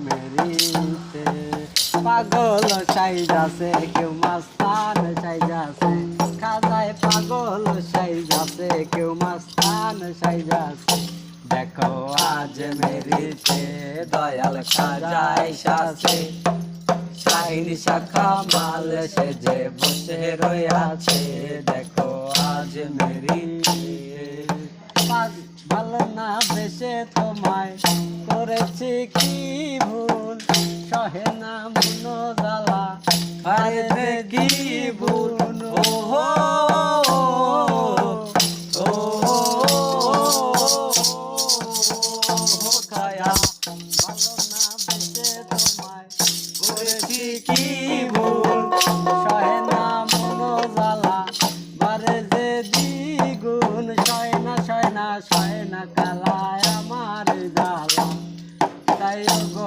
মেরিতে পাগল সাইজাছে কেউ মাস্তান সাইজাছে খাজায় পাগল সাইজাছে কেউ মাস্তান সাইজাছে দেখো আজ মেরিতে দয়াল খাজা আইসাছে শাহিন শাখা মাল সেজে বসে রয়াছে দেখো আজ মেরিতে ভালো না বেশে তোমায় করেছি কি ভুল সহে না মনো জ্বালা আরে দেখি ভুল ওহো খায়া ভালো না বেশে তোমায় করেছি কি